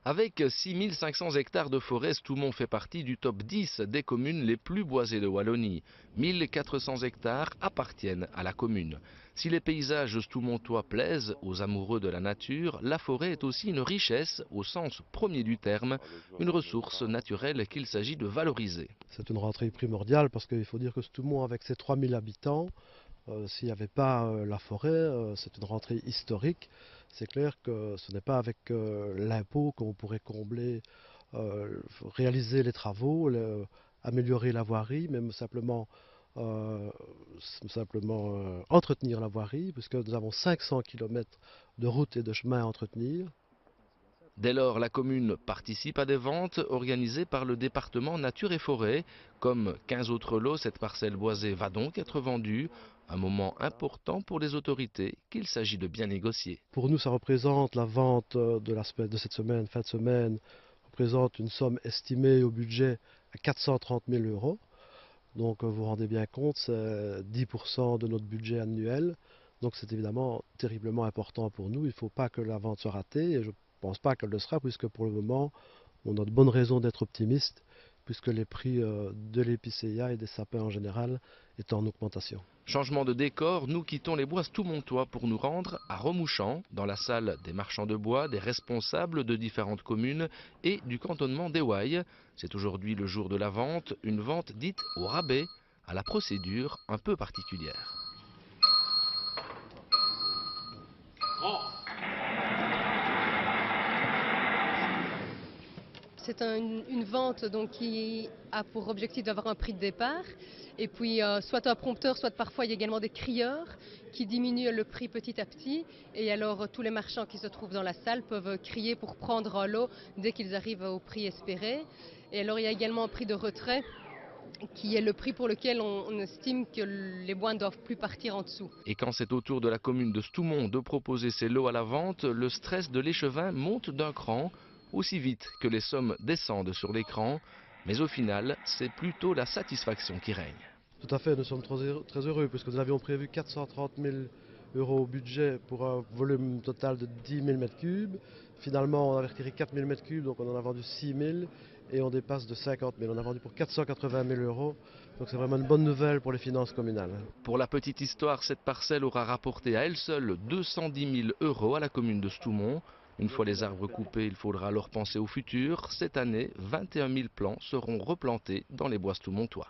Avec 6500 hectares de forêt, Stoumont fait partie du top 10 des communes les plus boisées de Wallonie. 1400 hectares appartiennent à la commune. Si les paysages stoumontois plaisent aux amoureux de la nature, la forêt est aussi une richesse au sens premier du terme, une ressource naturelle qu'il s'agit de valoriser. C'est une rentrée primordiale parce qu'il faut dire que Stoumont, avec ses 3000 habitants, s'il n'y avait pas la forêt, c'est une rentrée historique. C'est clair que ce n'est pas avec l'impôt qu'on pourrait combler, réaliser les travaux, améliorer la voirie, même euh, entretenir la voirie, puisque nous avons 500 km de routes et de chemins à entretenir. Dès lors, la commune participe à des ventes organisées par le département Nature et Forêt. Comme 15 autres lots, cette parcelle boisée va donc être vendue. Un moment important pour les autorités qu'il s'agit de bien négocier. Pour nous, ça représente la vente de cette semaine, fin de semaine, représente une somme estimée au budget à 430 000 euros. Donc vous vous rendez bien compte, c'est 10% de notre budget annuel. Donc c'est évidemment terriblement important pour nous. Il ne faut pas que la vente soit ratée et je ne pense pas qu'elle le sera puisque pour le moment, on a de bonnes raisons d'être optimiste puisque les prix de l'épicéa et des sapins en général est en augmentation. Changement de décor, nous quittons les bois stoumontois pour nous rendre à Remouchamp, dans la salle des marchands de bois, des responsables de différentes communes et du cantonnement d'Ewailles. C'est aujourd'hui le jour de la vente, une vente dite au rabais, à la procédure un peu particulière. C'est une vente donc, qui a pour objectif d'avoir un prix de départ et puis soit un prompteur, soit parfois il y a également des crieurs qui diminuent le prix petit à petit et alors tous les marchands qui se trouvent dans la salle peuvent crier pour prendre un lot dès qu'ils arrivent au prix espéré. Et alors il y a également un prix de retrait qui est le prix pour lequel on estime que les bois ne doivent plus partir en dessous. Et quand c'est au tour de la commune de Stoumont de proposer ses lots à la vente, le stress de l'échevin monte d'un cran, aussi vite que les sommes descendent sur l'écran, mais au final, c'est plutôt la satisfaction qui règne. Tout à fait, nous sommes très heureux puisque nous avions prévu 430 000 euros au budget pour un volume total de 10 000 m3. Finalement, on avait retiré 4 000 m3, donc on en a vendu 6 000 et on dépasse de 50 000. On a vendu pour 480 000 euros, donc c'est vraiment une bonne nouvelle pour les finances communales. Pour la petite histoire, cette parcelle aura rapporté à elle seule 210 000 euros à la commune de Stoumont. Une fois les arbres coupés, il faudra alors penser au futur. Cette année, 21 000 plants seront replantés dans les bois stoumontois.